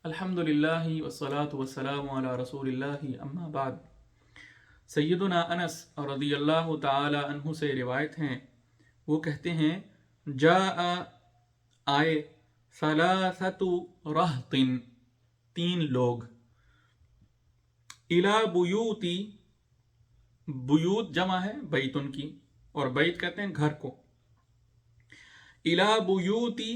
अल्हम्दुलिल्लाह वस्सलातु वस्सलामु अला रसूलिल्लाह अम्मा बाद। सैयदुना अनस रदियल्लाहु ताला अन्हु से रिवायत हैं, वो कहते हैं जाअ आए सलासतु रहतिन तीन लोग इला बुयूती, बुयूत जमा है बैतुन की और बैत कहते हैं घर को, इला बुयूती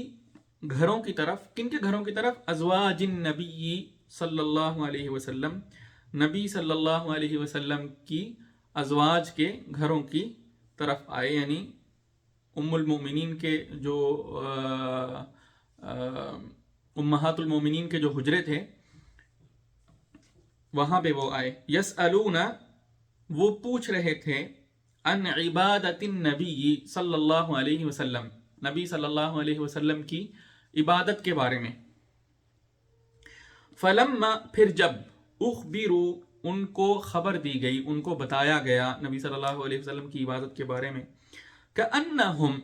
घरों की तरफ। किन के घरों की तरफ? अज़वाजिन नबी सल्लल्लाहु अलैहि वसल्लम, नबी सल्लल्लाहु अलैहि वसल्लम की अज़वाज के घरों की तरफ आए, यानी उम्मुल मोमिनीन के जो उम्महातुल मोमिनीन के जो हुजरे थे वहाँ पे वो आए। यसअलूना, वो पूछ रहे थे, अन इबादतिन नबी सल्लल्लाहु अलैहि वसल्लम, नबी सल्लल्लाहु अलैहि वसल्लम की इबादत के बारे में। फलम्मा, फिर जब, उखबिरू, उनको खबर दी गई, उनको बताया गया नबी सल्लल्लाहु अलैहि वसल्लम की इबादत के बारे में। कअन्नहुम,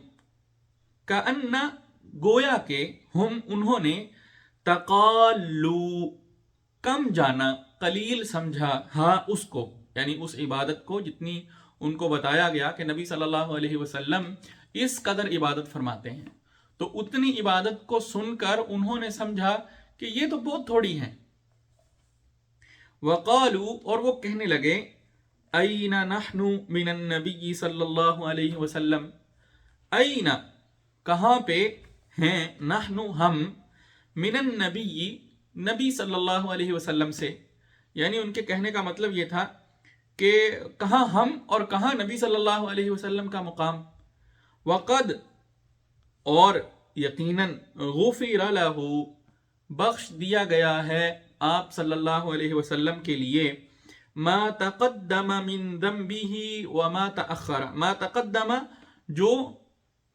कअन्ना गोया के, हम उन्होंने, तकालू कम जाना, कलील समझा, हाँ उसको, यानी उस इबादत को, जितनी उनको बताया गया कि नबी सल्लल्लाहु अलैहि वसल्लम इस कदर इबादत फरमाते हैं, तो उतनी इबादत को सुनकर उन्होंने समझा कि ये तो बहुत थोड़ी है। वक़ालू, और वो कहने लगे, अयना नहनु मिनन नबी सल्लल्लाहु अलैहि वसल्लम, अयना कहाँ पे हैं, नहनु हम, मिनन नबी, नबी सल्लल्लाहु अलैहि वसल्लम से, यानी उनके कहने का मतलब ये था कि कहाँ हम और कहाँ नबी सल्लल्लाहु अलैहि वसल्लम का मुकाम। वक़द, और यकीनन, गुफ़िर लहू, बख्श दिया गया है आप सल्लल्लाहु अलैहि वसल्लम के लिए, मा तक़द्दम मिन ज़म्बिही व मा तअख़्ख़र, मा तक़द्दम जो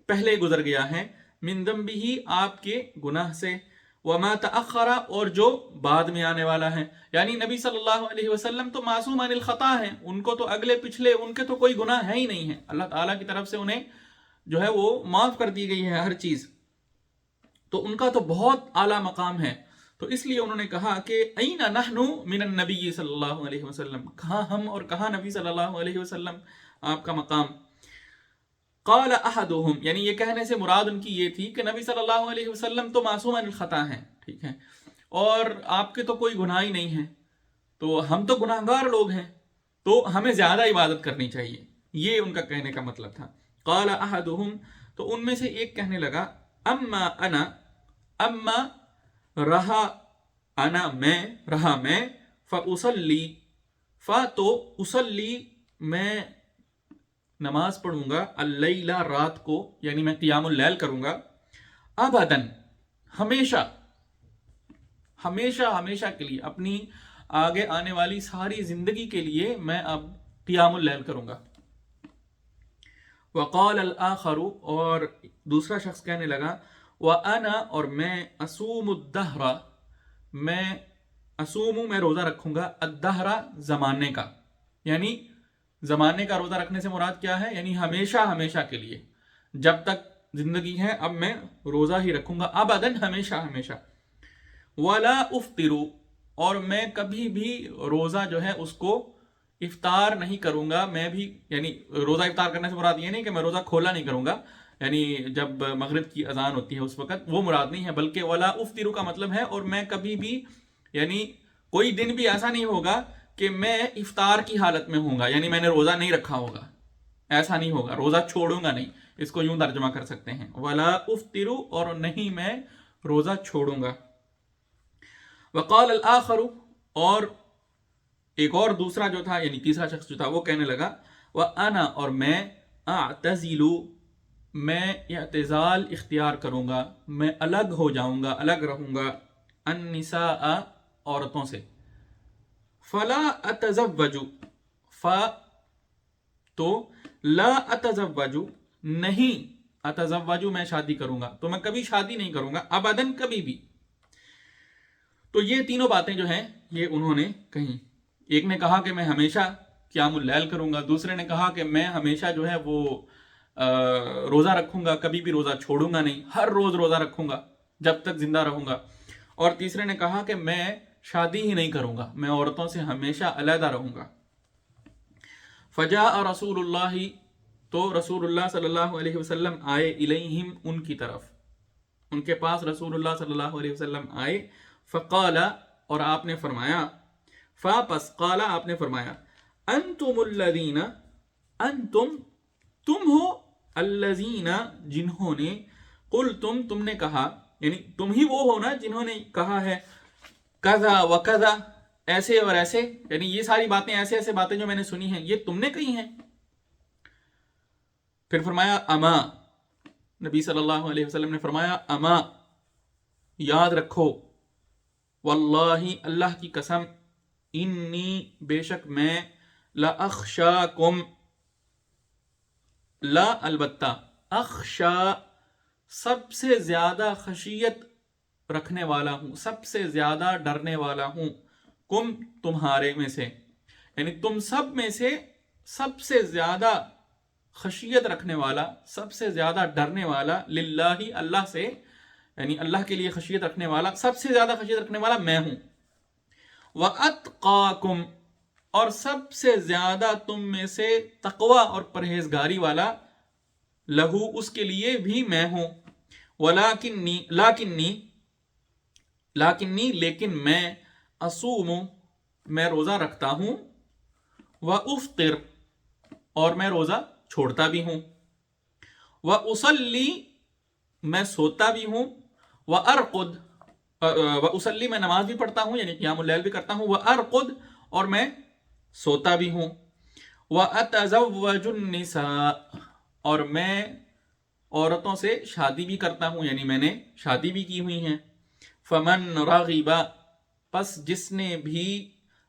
पहले गुजर गया है, मिन ज़म्बिही आपके गुनाह से, व मा तअख़्ख़र और जो बाद में आने वाला है। यानी नबी सल्लल्लाहु अलैहि वसल्लम तो मासूम अनिल ख़ता हैं, उनको तो अगले पिछले उनके तो कोई गुनाह है ही नहीं है, अल्लाह ताला की तरफ से उन्हें जो है वो माफ़ कर दी गई है हर चीज़, तो उनका तो बहुत आला मकाम है। तो इसलिए उन्होंने कहा कि अयना नहनु मिनन नबी सल्लल्लाहु अलैहि वसल्लम, कहाँ हम और कहाँ नबी सल्लल्लाहु अलैहि वसल्लम आपका मकाम। क़ाल अहदुहुम, यानी ये कहने से मुराद उनकी ये थी कि नबी सल्लल्लाहु अलैहि वसल्लम तो मासूम अनिल ख़ता हैं, ठीक है, और आपके तो कोई गुनाह ही नहीं है, तो हम तो गुनाहगार लोग हैं, तो हमें ज़्यादा इबादत करनी चाहिए, ये उनका कहने का मतलब था। क़ाल अहदुहुम, तो उनमें से एक कहने लगा, अम्मा अना, अम्मा रहा, अना मैं, रहा मैं, फ़उसल्ली, फ़ा तो उसल्ली मैं नमाज पढ़ूंगा, अल्लैला रात को, यानी मैं क़ियामुल लैल करूंगा, अबदन हमेशा, हमेशा हमेशा के लिए, अपनी आगे आने वाली सारी जिंदगी के लिए मैं अब क़ियामुल लैल करूंगा। वक़ाल अल आखरु, और दूसरा शख्स कहने लगा, व अना, और मैं, असूमुद्दहरा, मैं असूमु, मैं रोज़ा रखूंगा, अद्दहरा ज़माने का, यानी ज़माने का रोज़ा रखने से मुराद क्या है, यानी हमेशा हमेशा के लिए, जब तक ज़िंदगी है अब मैं रोज़ा ही रखूंगा, अबदन हमेशा हमेशा। वला उफ्तिरु, और मैं कभी भी रोज़ा जो है उसको इफ्तार नहीं करूंगा, मैं भी, यानी रोज़ा इफ्तार करने से मुराद ये नहीं कि मैं रोज़ा खोला नहीं करूंगा, यानी जब मगरिब की अजान होती है उस वक़्त, वो मुराद नहीं है, बल्कि वला उफ्तिरु का मतलब है, और मैं कभी भी, यानी कोई दिन भी ऐसा नहीं होगा कि मैं इफ्तार की हालत में होऊंगा, यानी मैंने रोज़ा नहीं रखा होगा, ऐसा नहीं होगा, रोज़ा छोड़ूंगा नहीं, इसको यूं तर्जुमा कर सकते हैं, वला उफ्तिरु, और नहीं मैं रोज़ा छोड़ूंगा। वक़ाल अल आखरु, और एक और दूसरा जो था, यानी तीसरा शख्स जो था, वो कहने लगा, व अना, और मैं, अअतज़िलु, मैं इअ्तिज़ाल इख्तियार करूंगा, मैं अलग हो जाऊंगा, अलग रहूंगा, अन्निसा, औरतों से। फला अतज़व्वजु, फ़ा तो ला अतज़व्वजु, नहीं, अतज़व्वजु मैं शादी करूंगा, तो मैं कभी शादी नहीं करूंगा, अबदन कभी भी। तो ये तीनों बातें जो हैं ये उन्होंने कही। एक ने कहा कि मैं हमेशा क़ियामुल लैल करूंगा, दूसरे ने कहा कि मैं हमेशा जो है वो रोज़ा रखूंगा, कभी भी रोज़ा छोड़ूंगा नहीं, हर रोज़ रोज़ा रखूंगा जब तक जिंदा रहूंगा, اور تیسرے نے کہا کہ میں شادی ہی نہیں کروں گا، میں عورتوں سے ہمیشہ علیحدہ رہوں گا۔ فجاء رسول اللہ، تو رسول اللہ صلی اللہ علیہ وسلم آئے، الیہم، ان کی طرف، ان کے پاس رسول اللہ صلی اللہ علیہ وسلم آئے، فقال، اور آپ نے فرمایا، فاپس قال، آپ نے فرمایا، انتم الذین، انتم، تم ہو، الذین، جنہوں نے، قلتم، تم نے کہا، یعنی تم ہی وہ ہو نا جنہوں نے کہا ہے کذا و کذا، ایسے اور ایسے، یعنی یہ ساری باتیں، ایسے ایسے باتیں جو میں نے سنی ہیں یہ تم نے کہی ہیں۔ پھر فرمایا اما، نبی صلی اللہ علیہ وسلم نے فرمایا اما، یاد رکھو، واللہ، اللہ کی قسم، انی، بے شک میں، لاخشاکم، لا البتہ، اخشا، سب سے زیادہ خشیت رکھنے والا ہوں، سب سے زیادہ ڈرنے والا ہوں، کم، تمہارے میں سے، یعنی تم سب میں سے سب سے زیادہ خشیت رکھنے والا، سب سے زیادہ ڈرنے والا، للہ، اللہ سے، یعنی اللہ کے لیے خشیت رکھنے والا، سب سے زیادہ خشیت رکھنے والا میں ہوں، وَأَتْقَاكُمْ، اور سب سے زیادہ تم میں سے تقوی اور پرہیزگاری والا، لہو، اس کے لیے بھی میں ہوں، لیکن میں، اصوم، میں روزہ رکھتا ہوں، وَأُفْطِرُ، اور میں روزہ چھوڑتا بھی ہوں، وَأُصَلِّي، میں سوتا بھی ہوں، وَأَرْقُدُ، وَأُصَلِّي، میں نماز بھی پڑھتا ہوں، یعنی قیام اللیل بھی کرتا ہوں، وَأَرْقُدُ، اور میں سوتا بھی ہوں، وَأَتَزَوَّجُ النِّسَاءَ، اور میں عورتوں سے شادی بھی کرتا ہوں، یعنی میں نے شادی بھی کی ہوئی ہیں، فمن راغبا، پس جس نے بھی،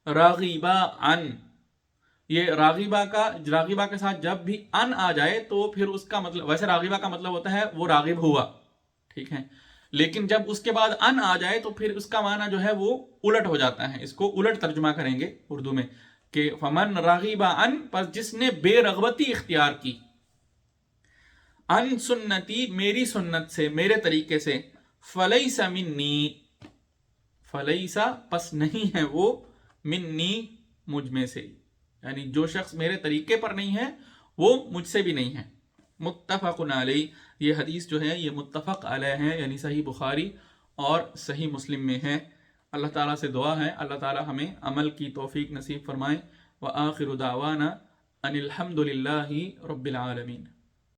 راغبا عن، یہ راغبہ کے ساتھ جب بھی ان آ جائے تو پھر اس کا مطلب، ویسے راغبہ کا مطلب ہوتا ہے وہ راغب ہوا، ٹھیک ہے، لیکن جب اس کے بعد ان آ جائے تو پھر اس کا معنی جو ہے وہ الٹ ہو جاتا ہے، اس کو الٹ ترجمہ کریں گے اردو میں کہ فمن راغبا عن، پس جس نے بے رغبتی اختیار کی، ان سنتی، میری سنت سے، میرے طریقے سے، فلیس منی، فلیس، پس نہیں ہے وہ، منی، مجھ میں سے، یعنی جو شخص میرے طریقے پر نہیں ہے وہ مجھ سے بھی نہیں ہے۔ متفق علیہ، یہ حدیث جو ہے یہ متفق علیہ ہے، یعنی صحیح بخاری اور صحیح مسلم میں ہے۔ اللہ تعالیٰ سے دعا ہے اللہ تعالیٰ ہمیں عمل کی توفیق نصیب فرمائے۔ وآخر دعوانا ان الحمد للہ رب العالمین۔